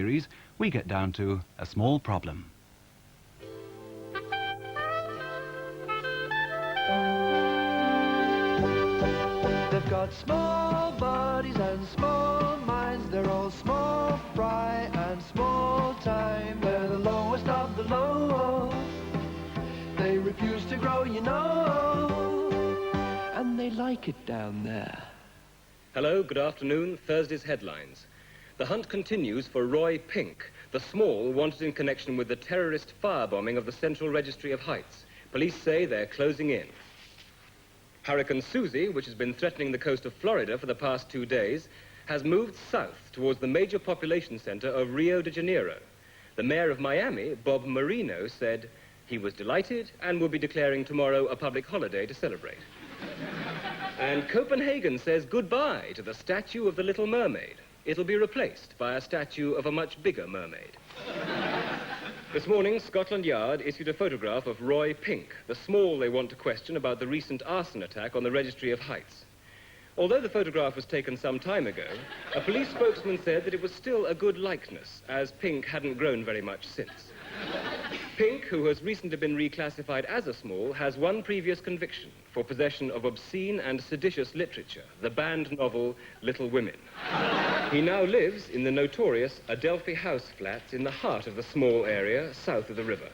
series, we get down to a small problem. They've got small bodies and small minds. They're all small fry and small time. They're the lowest of the low. They refuse to grow, you know, and they like it down there. Hello, good afternoon. Thursday's headlines. The hunt continues for Roy Pink, the small wanted in connection with the terrorist firebombing of the Central Registry of Heights. Police say they're closing in. Hurricane Susie, which has been threatening the coast of Florida for the past 2 days, has moved south towards the major population center of Rio de Janeiro. The mayor of Miami, Bob Marino, said he was delighted and will be declaring tomorrow a public holiday to celebrate. And Copenhagen says goodbye to the statue of the Little Mermaid. It'll be replaced by a statue of a much bigger mermaid. This morning, Scotland Yard issued a photograph of Roy Pink, the small they want to question about the recent arson attack on the Registry of Heights. Although the photograph was taken some time ago, a police spokesman said that it was still a good likeness, as Pink hadn't grown very much since. Pink, who has recently been reclassified as a small, has one previous conviction for possession of obscene and seditious literature, the banned novel Little Women. He now lives in the notorious Adelphi House flats in the heart of the small area south of the river.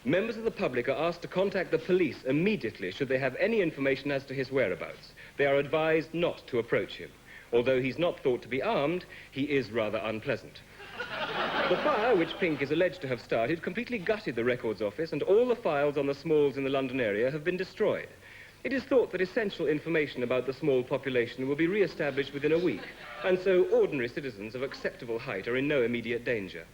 Members of the public are asked to contact the police immediately should they have any information as to his whereabouts. They are advised not to approach him. Although he's not thought to be armed, he is rather unpleasant. The fire, which Pink is alleged to have started, completely gutted the records office, and all the files on the smalls in the London area have been destroyed. It is thought that essential information about the small population will be re-established within a week, and so ordinary citizens of acceptable height are in no immediate danger.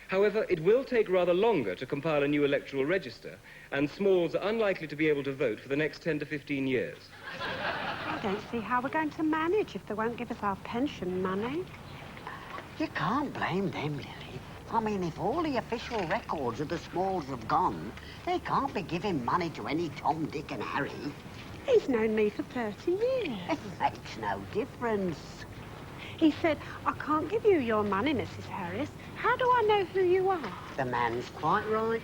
However, it will take rather longer to compile a new electoral register, and smalls are unlikely to be able to vote for the next 10 to 15 years. I don't see how we're going to manage if they won't give us our pension money. You can't blame them, Lily. I mean, if all the official records of the smalls have gone, they can't be giving money to any Tom, Dick and Harry. He's known me for 30 years. It makes no difference. He said, I can't give you your money, Mrs. Harris. How do I know who you are? The man's quite right.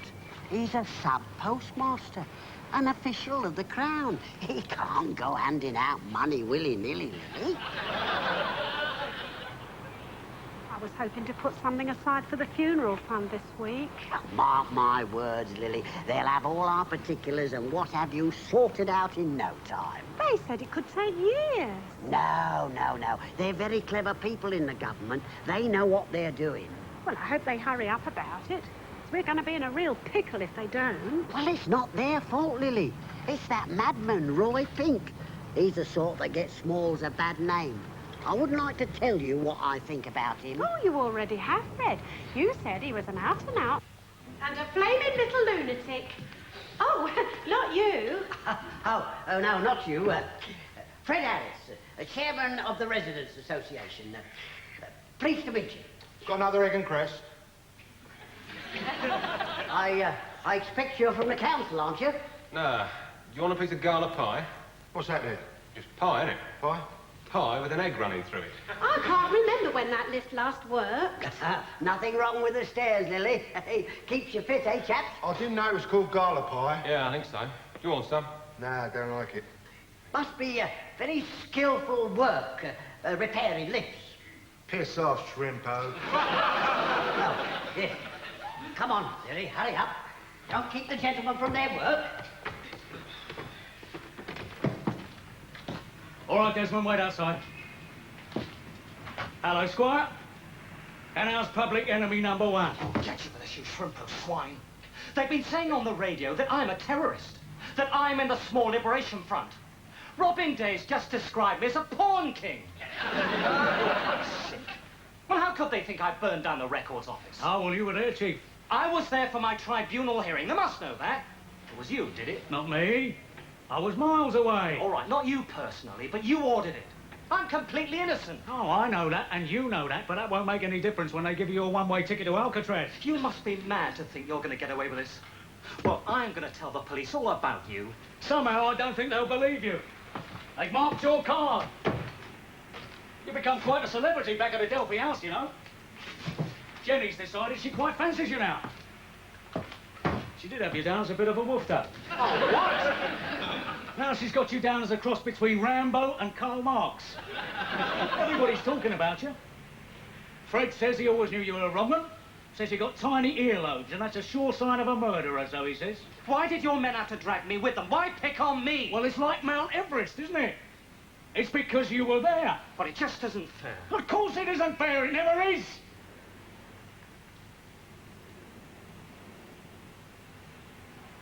He's a sub-postmaster, an official of the Crown. He can't go handing out money willy-nilly, Lily. I was hoping to put something aside for the funeral fund this week. Mark my words, Lily. They'll have all our particulars and what have you sorted out in no time. They said it could take years. No. They're very clever people in the government. They know what they're doing. Well, I hope they hurry up about it. We're going to be in a real pickle if they don't. Well, it's not their fault, Lily. It's that madman, Roy Pink. He's the sort that gets Smalls a bad name. I wouldn't like to tell you what I think about him. Oh, you already have, Fred. You said he was an out-and-out and a flaming little lunatic. Oh, not you. Oh, no, not you. Fred Harris, chairman of the Residents' Association. Pleased to meet you. Got another egg and cress? I expect you're from the council, aren't you? Nah. Do you want a piece of gala pie? What's that then? Just pie, innit? Pie? Pie with an egg running through it. I can't remember when that lift last worked. Nothing wrong with the stairs, Lily. Keeps you fit, eh, chaps? I didn't know it was called gala pie. Yeah, I think so. Do you want some? Nah, I don't like it. Must be very skillful work, repairing lifts. Piss off, shrimpo. Oh, yes. Come on, Lily, hurry up. Don't keep the gentlemen from their work. All right, Desmond, wait outside. Hello, Squire. And how's public enemy number one? Catch you for this, you shrimpo swine. They've been saying on the radio that I'm a terrorist, that I'm in the Small Liberation Front. Robin Day's just described me as a pawn king. Sick. Well, how could they think I burned down the records office? Oh, well, you were there, Chief. I was there for my tribunal hearing. They must know that. It was you, did it? Not me. I was miles away. All right, not you personally, but you ordered it. I'm completely innocent. Oh, I know that, and you know that, but that won't make any difference when they give you a one-way ticket to Alcatraz. You must be mad to think you're going to get away with this. Well, I'm going to tell the police all about you. Somehow, I don't think they'll believe you. They've marked your card. You've become quite a celebrity back at Adelphi House, you know. Jenny's decided she quite fancies you now. She did have you down as a bit of a woofter. Oh, what? Now she's got you down as a cross between Rambo and Karl Marx. Everybody's talking about you. Fred says he always knew you were a wrong one. Says you got tiny earlobes, and that's a sure sign of a murderer, so he says. Why did your men have to drag me with them? Why pick on me? Well, it's like Mount Everest, isn't it? It's because you were there. But it just isn't fair. Of course it isn't fair, it never is.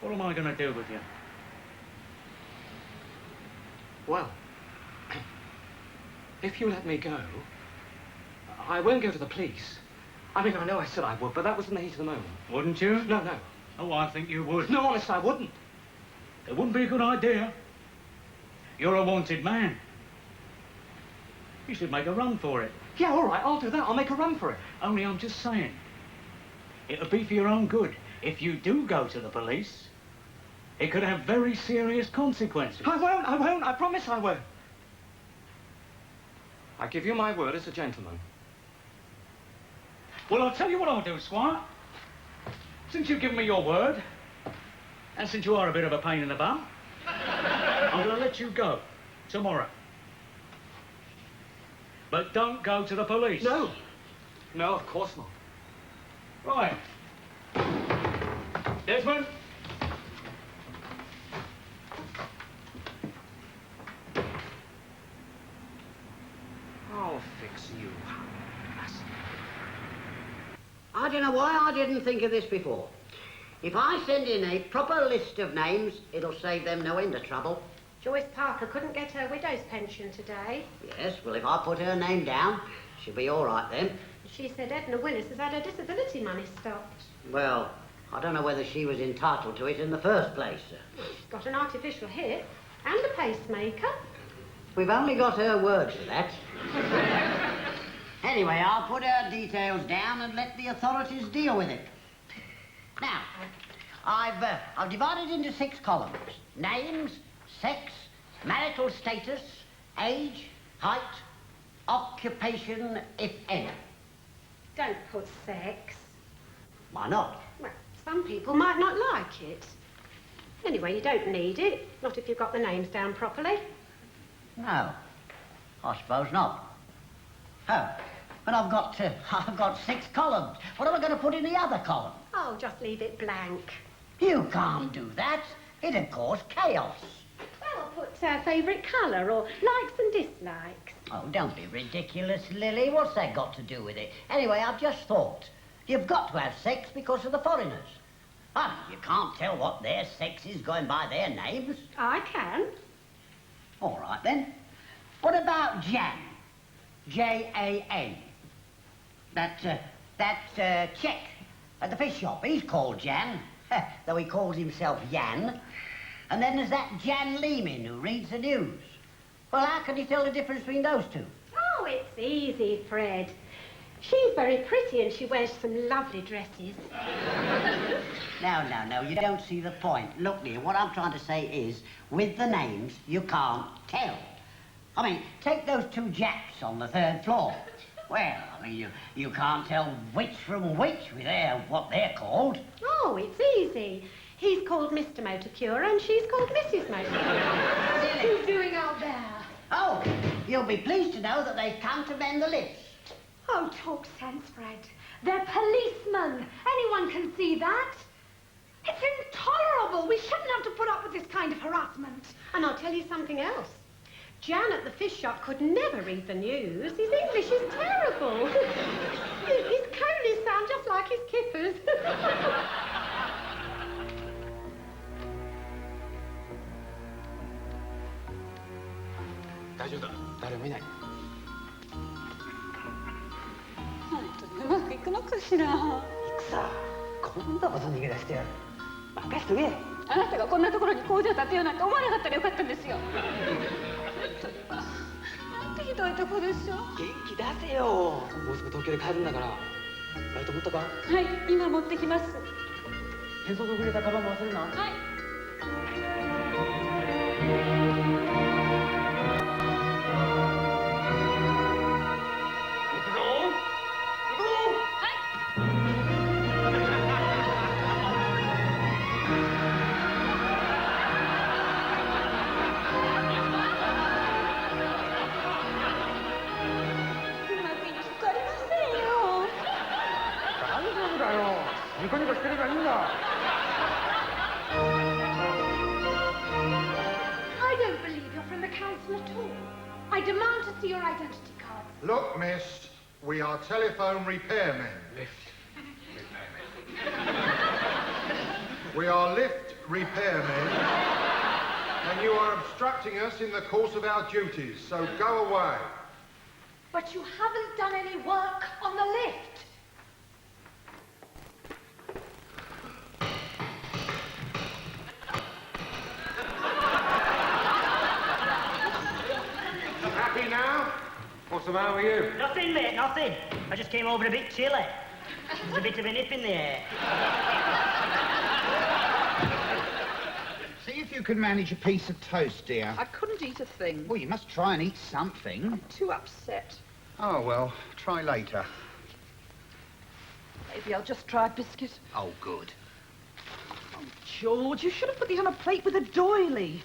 What am I going to do with you? Well, if you let me go, I won't go to the police. I mean, I know I said I would, but that was in the heat of the moment. Wouldn't you? No, no. Oh, I think you would. No, honest, I wouldn't. It wouldn't be a good idea. You're a wanted man. You should make a run for it. Yeah, all right, I'll do that. I'll make a run for it. Only I'm just saying, it'll be for your own good. If you do go to the police, it could have very serious consequences. I won't. I promise I won't. I give you my word as a gentleman. Well, I'll tell you what I'll do, Squire. Since you've given me your word, and since you are a bit of a pain in the bum, I'm going to let you go tomorrow. But don't go to the police. No. No, of course not. Right. Desmond? I'll fix you. I don't know why I didn't think of this before. If I send in a proper list of names, it'll save them no end of trouble. Joyce Parker couldn't get her widow's pension today. Yes, well, if I put her name down, she'll be all right then. She said Edna Willis has had her disability money stopped. Well, I don't know whether she was entitled to it in the first place. She's got an artificial hip and a pacemaker. We've only got her word for that. Anyway, I'll put her details down and let the authorities deal with it. Now, I've divided into 6 columns. Names, sex, marital status, age, height, occupation, if any. Don't put sex. Why not? Well, some people might not like it. Anyway, you don't need it. Not if you've got the names down properly. No, I suppose not. Oh, but I've got 6 columns. What am I going to put in the other column? Oh, just leave it blank. You can't do that. It'd cause chaos. Well, put favourite colour or likes and dislikes. Oh, don't be ridiculous, Lily. What's that got to do with it? Anyway, I've just thought. You've got to have sex because of the foreigners. I mean, you can't tell what their sex is going by their names. I can. All right, then. What about Jan? Jan. That Czech at the fish shop. He's called Jan, though he calls himself Jan. And then there's that Jan Lehman who reads the news. Well, how can you tell the difference between those two? Oh, it's easy, Fred. She's very pretty and she wears some lovely dresses. No, you don't see the point. Look, dear, what I'm trying to say is, with the names, you can't tell. I mean, take those 2 Japs on the 3rd floor. Well, I mean, you can't tell which from which with what they're called. Oh, it's easy. He's called Mr. Motorcure and she's called Mrs. Motorcure. Silly. Who's doing out there? Oh, you'll be pleased to know that they've come to mend the list. Oh, talk sense, Fred. They're policemen. Anyone can see that. It's intolerable. We shouldn't have to put up with this kind of harassment. And I'll tell you something else. Jan at the fish shop could never read the news. His English is terrible. His conies sound just like his kippers. 大丈夫だ。誰もいない。本当にうまくいくのかしら。行くさ。今度こそ逃げ出してやる。任しとけ。あなたがこんなところに工場建てようなんて思わなかったらよかったんですよ。なんてひどいとこでしょ。元気出せよ。もうすぐ東京で帰るんだから。バイト持ったか？はい、今持ってきます。変装遅れたカバンも忘れるな。はい。ニコニコしてればいいんだ。 I don't believe you're from the council at all. I demand to see your identity cards. Look, miss, we are telephone repairmen. We are lift repairmen, and you are obstructing us in the course of our duties, so go away. But you haven't done any work on the lift. Happy now? What's the matter with you? Nothing, mate, nothing. I just came over a bit chilly. There's a bit of a nip in the air. See if you can manage a piece of toast, dear. I couldn't eat a thing. Well, you must try and eat something. I'm too upset. Oh, well, try later. Maybe I'll just try a biscuit. Oh, good. Oh, George, you should have put these on a plate with a doily.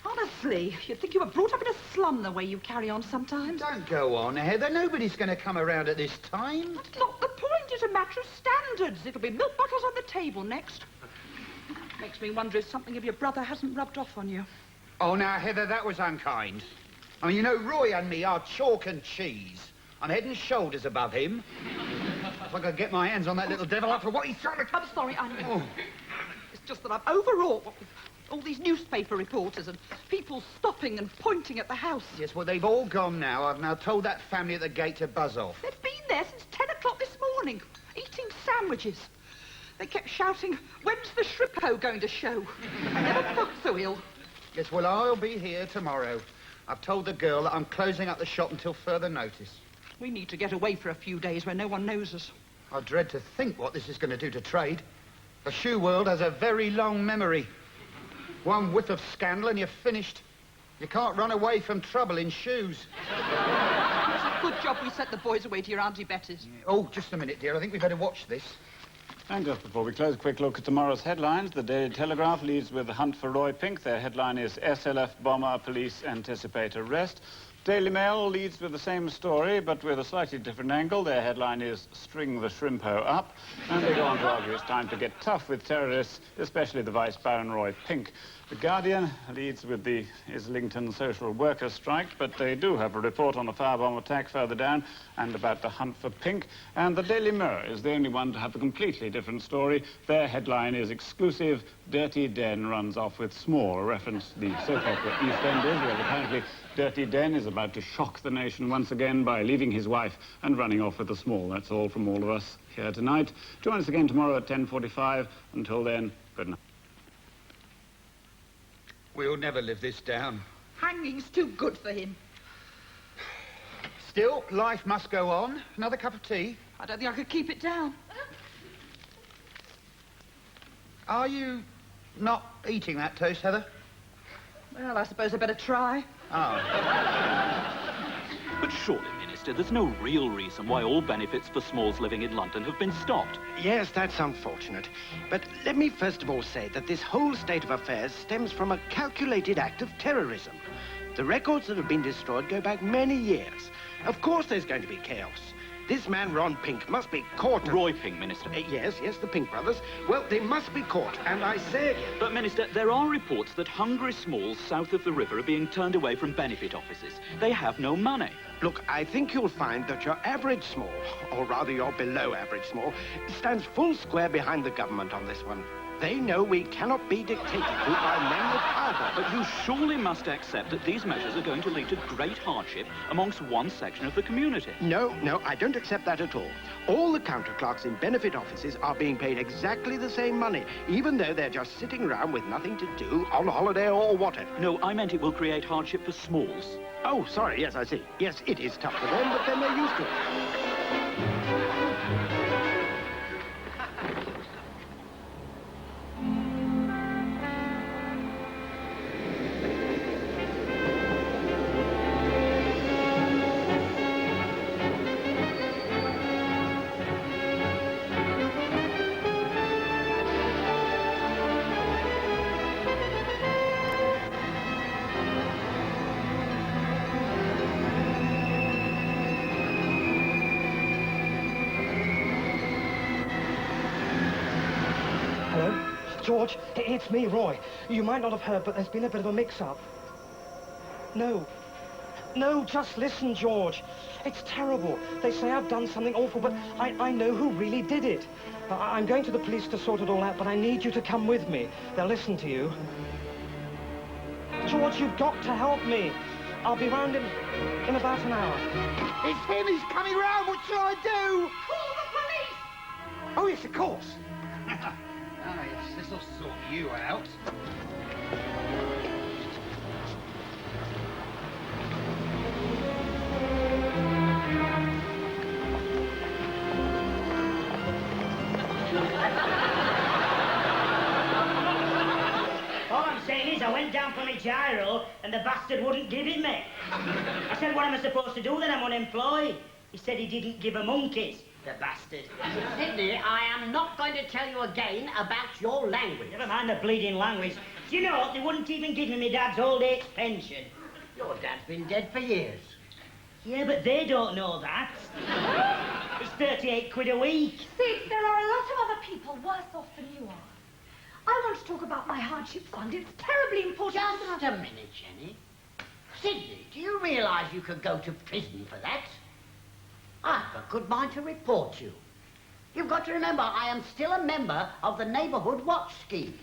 Honestly, you'd think you were brought up in a slum the way you carry on sometimes. Don't go on, Heather. Nobody's going to come around at this time. That's not the point. It's a matter of standards. It'll be milk bottles on the table next. Makes me wonder if something of your brother hasn't rubbed off on you. Oh, now, Heather, that was unkind. I mean, you know, Roy and me are chalk and cheese. I'm head and shoulders above him. If I could get my hands on that little devil after what he's trying to... I'm sorry, I know. Oh. It's just that I'm overwrought with all these newspaper reporters and people stopping and pointing at the house. Yes, well, they've all gone now. I've now told that family at the gate to buzz off. They've been there since 10 o'clock this morning, eating sandwiches. They kept shouting, when's the Shrippo going to show? I never felt so ill. Yes, well, I'll be here tomorrow. I've told the girl that I'm closing up the shop until further notice. We need to get away for a few days where no one knows us. I dread to think what this is going to do to trade. The shoe world has a very long memory. One whiff of scandal and you're finished. You can't run away from trouble in shoes. It's a good job we sent the boys away to your Auntie Betty's. Yeah. Oh, just a minute, dear. I think we better watch this. And just before we close, a quick look at tomorrow's headlines. The Daily Telegraph leads with the hunt for Roy Pink. Their headline is SLF bomber, police anticipate arrest. Daily Mail leads with the same story, but with a slightly different angle. Their headline is String the Shrimpo Up. And they go on to argue it's time to get tough with terrorists, especially the Vice Baron Roy Pink. The Guardian leads with the Islington social workers' strike, but they do have a report on the firebomb attack further down and about the hunt for Pink. And the Daily Mirror is the only one to have a completely different story. Their headline is Exclusive, Dirty Den runs off with Small, a reference to the soap opera EastEnders, where apparently Dirty Den is about to shock the nation once again by leaving his wife and running off with the Small. That's all from all of us here tonight. Join us again tomorrow at 10:45. Until then, good night. We'll never live this down. Hanging's too good for him. Still, life must go on. Another cup of tea? I don't think I could keep it down. Are you not eating that toast, Heather? Well, I suppose I better try. Oh. But surely, Minister, there's no real reason why all benefits for Smalls living in London have been stopped. Yes, that's unfortunate. But let me first of all say that this whole state of affairs stems from a calculated act of terrorism. The records that have been destroyed go back many years. Of course there's going to be chaos. This man, Ron Pink, must be caught. Roy Pink, Minister. Yes, the Pink brothers. Well, they must be caught, and I say again... But, Minister, there are reports that hungry Smalls south of the river are being turned away from benefit offices. They have no money. Look, I think you'll find that your average Small, or rather your below average Small, stands full square behind the government on this one. They know we cannot be dictated to by men with power. But you surely must accept that these measures are going to lead to great hardship amongst one section of the community. No, I don't accept that at all. All the counter-clerks in benefit offices are being paid exactly the same money, even though they're just sitting around with nothing to do, on holiday or whatever. No, I meant it will create hardship for Smalls. Oh, sorry, yes, I see. Yes, it is tough for them, but then they're used to it. George, it's me, Roy. You might not have heard, but there's been a bit of a mix-up. No. No, just listen, George. It's terrible. They say I've done something awful, but I know who really did it. I'm going to the police to sort it all out, but I need you to come with me. They'll listen to you. George, you've got to help me. I'll be round in about an hour. It's him, he's coming round. What shall I do? Call the police! Oh, yes, of course. Ah, yes, this'll sort you out. All I'm saying is I went down for my gyro and the bastard wouldn't give it me. I said, what am I supposed to do then? I'm unemployed. He said he didn't give a monkeys, the bastard. Sidney, I am not going to tell you again about your language. Never mind the bleeding language. Do you know, they wouldn't even give me my dad's old age pension. Your dad's been dead for years. Yeah, but they don't know that. It's 38 quid a week. Sid, there are a lot of other people worse off than you are. I want to talk about my hardship fund. It's terribly important. Just a minute, Jenny. Sidney, do you realise you could go to prison for that? I've a good mind to report you. You've got to remember, I am still a member of the Neighbourhood Watch Scheme.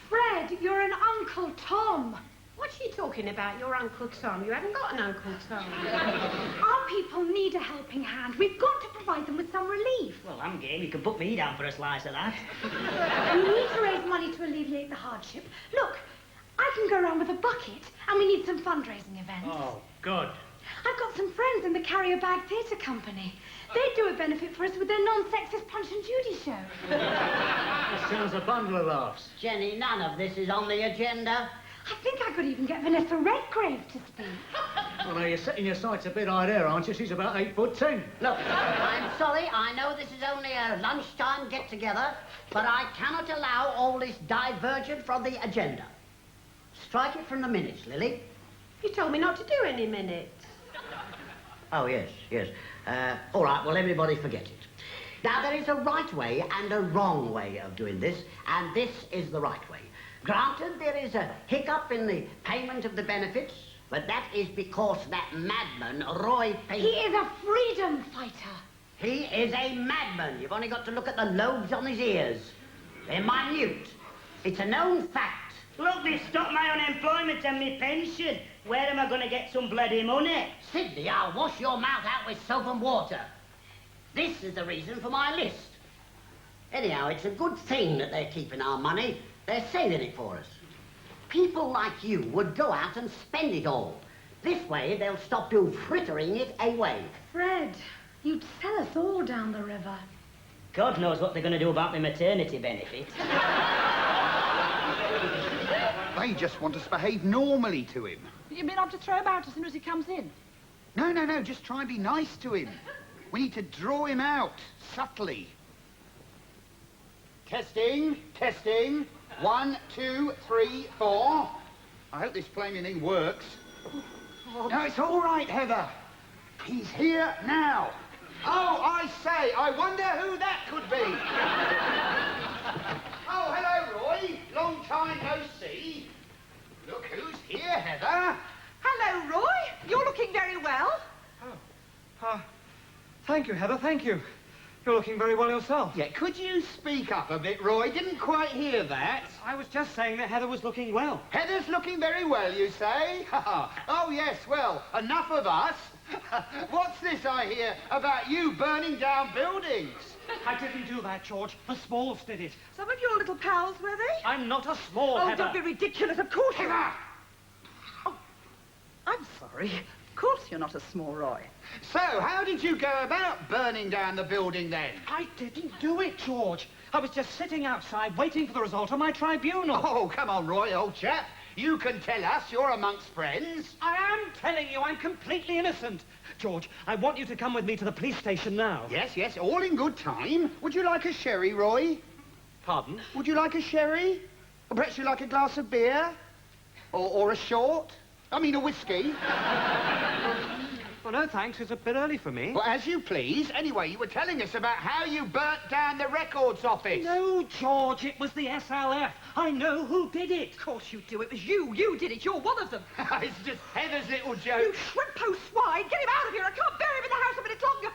Fred, you're an Uncle Tom. What's she talking about, your Uncle Tom? You haven't got an Uncle Tom. Our people need a helping hand. We've got to provide them with some relief. Well, I'm game. You can put me down for a slice of that. We need to raise money to alleviate the hardship. Look, I can go around with a bucket, and we need some fundraising events. Oh, good. I've got some friends in the Carrier Bag Theatre Company. They do a benefit for us with their non-sexist Punch and Judy show. That sounds a bundle of laughs. Jenny, none of this is on the agenda. I think I could even get Vanessa Redgrave to speak. Well, now, you're setting your sights a bit high there, aren't you? She's about 8'10". Look, I'm sorry, I know this is only a lunchtime get-together, but I cannot allow all this divergent from the agenda. Strike it from the minutes, Lily. You told me not to do any minutes. Oh, yes. All right, well, everybody forget it. Now, there is a right way and a wrong way of doing this, and this is the right way. Granted, there is a hiccup in the payment of the benefits, but that is because that madman, Roy Pink... He is a freedom fighter. He is a madman. You've only got to look at the lobes on his ears. They're minute. It's a known fact. Look, they stopped my unemployment and my pension. Where am I going to get some bloody money? Sidney, I'll wash your mouth out with soap and water. This is the reason for my list. Anyhow, it's a good thing that they're keeping our money. They're saving it for us. People like you would go out and spend it all. This way, they'll stop you frittering it away. Fred, you'd sell us all down the river. God knows what they're going to do about my maternity benefit. They just want us to behave normally to him. You mean I'm to throw him out as soon as he comes in? No, just try and be nice to him. We need to draw him out, subtly. Testing. 1, 2, 3, 4. I hope this flaming thing works. No, it's all right, Heather. He's here now. Oh, I say, I wonder who that could be. Oh, hello, Roy. Long time no see. Look who's here, Heather. Hello, Roy. You're looking very well. Thank you, Heather, thank you. You're looking very well yourself. Yeah, could you speak up a bit, Roy? Didn't quite hear that. I was just saying that Heather was looking well. Heather's looking very well, you say? Oh, yes, well, enough of us. What's this I hear about you burning down buildings? I didn't do that, George. The Smalls did it. Some of your little pals, were they? I'm not a Small, Oh, Heather. don't be ridiculous. Of course you Heather! are. Oh, I'm sorry. Of course you're not a Small, Roy. So, how did you go about burning down the building, then? I didn't do it, George. I was just sitting outside waiting for the result of my tribunal. Oh, come on, Roy, old chap. You can tell us. You're amongst friends. I am telling you I'm completely innocent. George, I want you to come with me to the police station now. Yes, all in good time. Would you like a sherry, Roy? Pardon? Would you like a sherry? Or perhaps you like a glass of beer? Or a short? I mean, a whiskey? Well, no, thanks. It's a bit early for me. Well, as you please. Anyway, you were telling us about how you burnt down the records office. No, George, it was the SLF. I know who did it. Of course you do. It was you. You did it. You're one of them. It's just Heather's little joke. You shrimpo swine. Get him out of here. I can't bear him in the house a minute longer.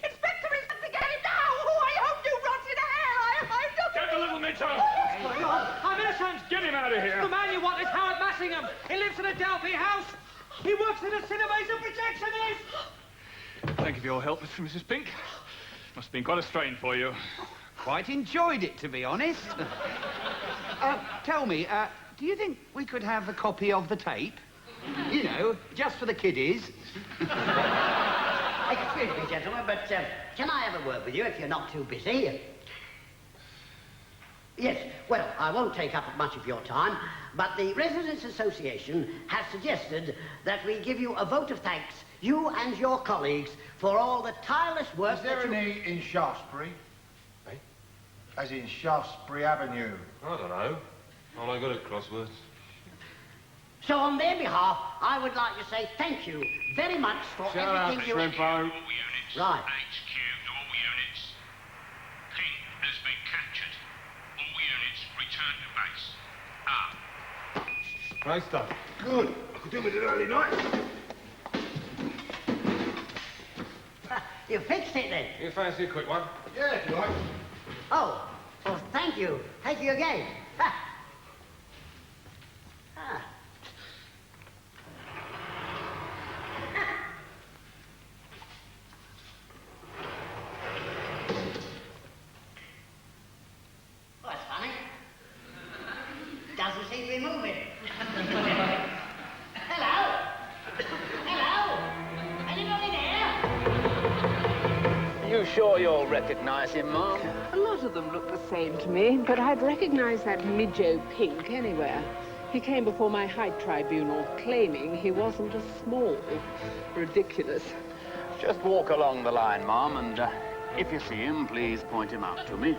Inspector, get him now. Oh, I hope you rot in hell. I don't... Get the little Mitchell! What's going on? I'm innocent. Get him out of here. The man you want is Howard Massingham. He lives in a Delphi house. He works in a cinema. He's a projectionist. Thank you for your help, Mr. and Mrs. Pink. Must have been quite a strain for you. Quite enjoyed it, to be honest. Tell me, do you think we could have a copy of the tape? You know, just for the kiddies. Excuse me, gentlemen, but can I have a word with you if you're not too busy? Yes, well, I won't take up much of your time, but the Residents' Association has suggested that we give you a vote of thanks, you and your colleagues, for all the tireless work. Is there any in Shaftesbury? Eh? As in Shaftesbury Avenue? I don't know. All I got at crosswords. So on their behalf, I would like to say thank you very much for everything you... Shrimpo. Right. HQ to all units. Pink has been captured. All units return to base. Great stuff. Good. I could do with an early night. You fixed it then? You fancy a quick one? Yeah, if you like. Oh, well, thank you. Thank you again. Ha. Ah. Oh, that's funny. Doesn't seem to be moving. Hello? Hello? Anybody there? You sure you'll recognize him, Mom? A lot of them look the same to me, but I'd recognize that Midjo Pink anywhere. He came before my height tribunal, claiming he wasn't a small. Ridiculous. Just walk along the line, Mom, and if you see him, please point him out to me.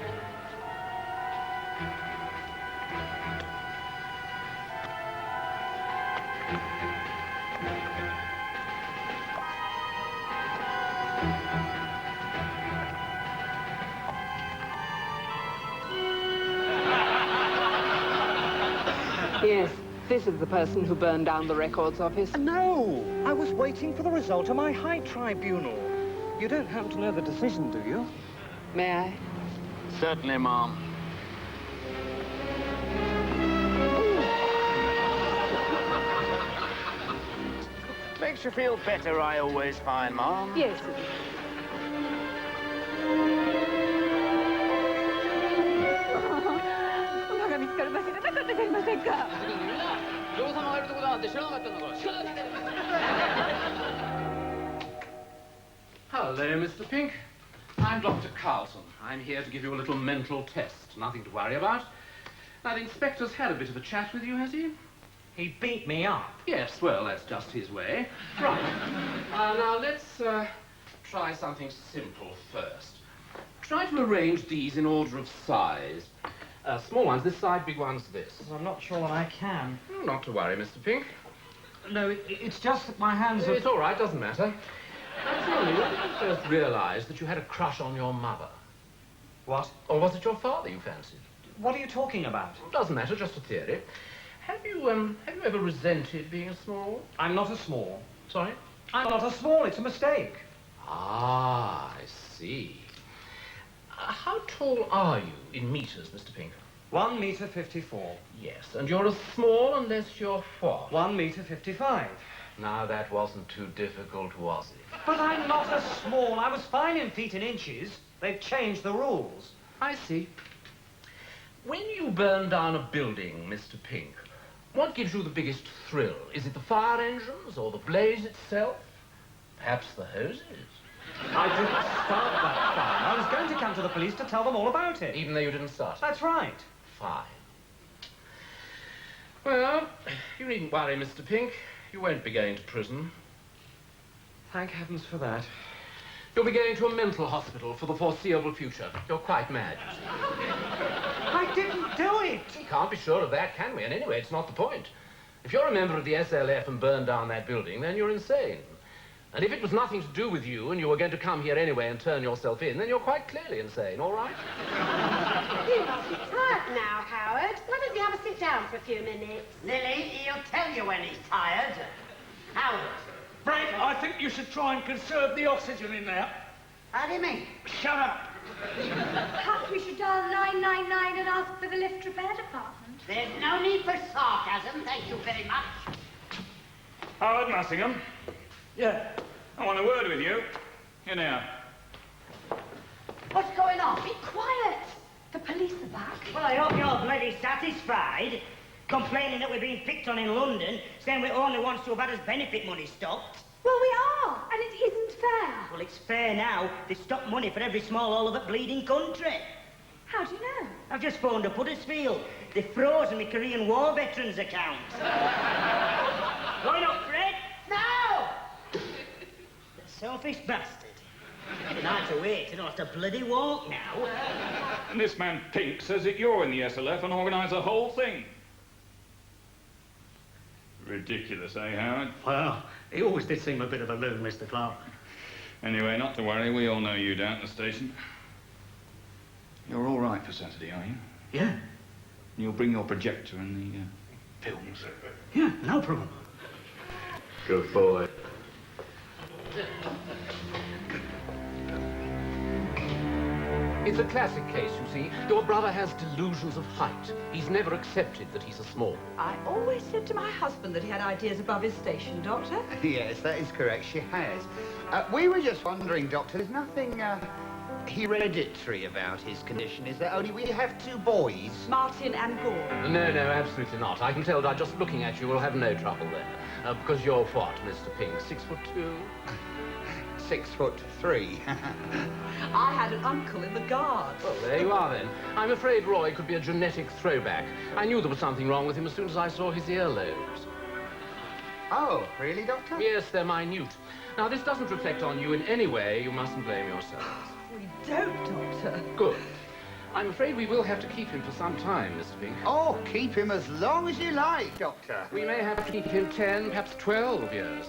Yes, this is the person who burned down the records office. No, I was waiting for the result of my height tribunal. You don't happen to know the decision, do you? May I? Certainly, Mom. Makes you feel better, I always find, Mom. Yes. Hello, Mr. Pink. I'm Dr. Carlton. I'm here to give you a little mental test. Nothing to worry about. Now, the inspector's had a bit of a chat with you, has he? He beat me up. Yes, well, that's just his way. Right. Now, let's try something simple first. Try to arrange these in order of size. Small ones this side, big ones this. I'm not sure that I can. Not to worry, Mr. Pink. No, it's just that my hands are... It's all right, doesn't matter. Now, tell me, when did you first realise that you had a crush on your mother? What? Or was it your father you fancied? What are you talking about? Doesn't matter, just a theory. Have you ever resented being a small? I'm not a small. Sorry? I'm not a small, it's a mistake. Ah, I see. How tall are you in meters, Mr. Pink? 1 meter 54. Yes, and you're as small unless you're what? 1 meter 55. Now, that wasn't too difficult, was it? But I'm not a small. I was fine in feet and inches. They've changed the rules. I see. When you burn down a building, Mr. Pink, what gives you the biggest thrill? Is it the fire engines or the blaze itself? Perhaps the hoses? I didn't start that fire. I was going to come to the police to tell them all about it. Even though you didn't start it? That's right. Fine. Well, you needn't worry, Mr. Pink. You won't be going to prison. Thank heavens for that. You'll be going to a mental hospital for the foreseeable future. You're quite mad, you see. I didn't do it! We can't be sure of that, can we? And anyway, it's not the point. If you're a member of the SLF and burn down that building, then you're insane. And if it was nothing to do with you and you were going to come here anyway and turn yourself in, then you're quite clearly insane, all right? You must be tired now, Howard. Why don't you have a sit down for a few minutes? Lily, he'll tell you when he's tired. Howard. Fred, I think you should try and conserve the oxygen in there. How do you mean? Shut up. Perhaps we should dial 999 and ask for the lift repair department. There's no need for sarcasm, thank you very much. Howard Massingham. Yeah. I want a word with you. Here now. What's going on? Be quiet. The police are back. Well, I hope you're bloody satisfied. Complaining that we're being picked on in London, saying we're only ones to have had his benefit money stopped. Well, we are, and it isn't fair. Well, it's fair now. They stop money for every small hole of the bleeding country. How do you know? I've just phoned up Huddersfield. They've frozen my Korean War veterans account. Why not, Fred? No! The selfish bastard. It's nice to wait. You don't have to bloody walk now. And this man Pink says that you're in the SLF and organise the whole thing. Ridiculous, eh, Howard? Well, he always did seem a bit of a loon, Mr. Clark. Anyway, not to worry. We all know you down at the station. You're all right for Saturday, are you? Yeah. You'll bring your projector and the films. Yeah, no problem. Good boy. It's a classic case, you see. Your brother has delusions of height. He's never accepted that he's a small. I always said to my husband that he had ideas above his station, Doctor. Yes, that is correct. She has. We were just wondering, Doctor, there's nothing hereditary about his condition, is there? Only we have two boys. Martin and Gore. No, absolutely not. I can tell by just looking at you we'll have no trouble there. Because you're what, Mr. Pink? 6'2"? 6'3". I had an uncle in the Guards. Well, there you are, then. I'm afraid Roy could be a genetic throwback. I knew there was something wrong with him as soon as I saw his earlobes. Oh, really, Doctor? Yes, they're minute. Now, this doesn't reflect on you in any way. You mustn't blame yourselves. We don't, Doctor. Good. I'm afraid we will have to keep him for some time, Mr. Pink. Oh, keep him as long as you like, Doctor. We may have to keep him 10, perhaps 12 years.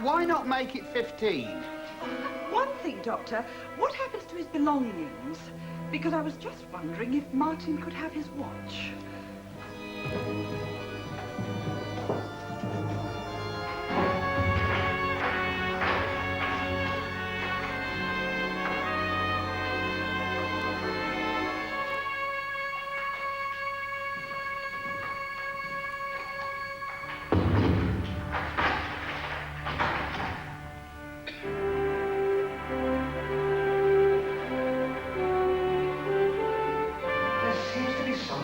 Why not make it 15? One thing, Doctor, what happens to his belongings? Because I was just wondering if Martin could have his watch.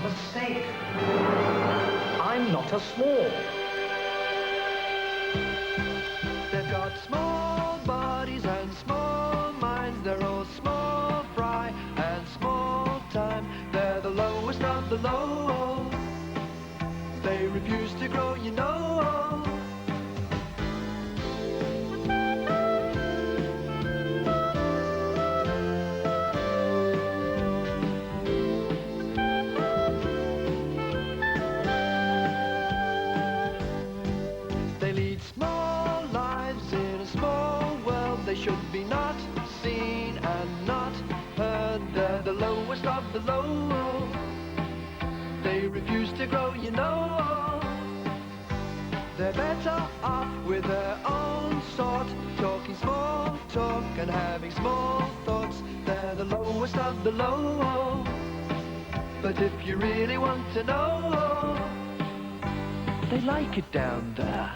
Mistake. I'm not a small. They've got small bodies and small minds. They're all small fry and small time. They're the lowest of the low. They refuse to grow, you know. Should be not seen and not heard. They're the lowest of the low. They refuse to grow, you know. They're better off with their own sort, talking small talk and having small thoughts. They're the lowest of the low. But if you really want to know, they like it down there.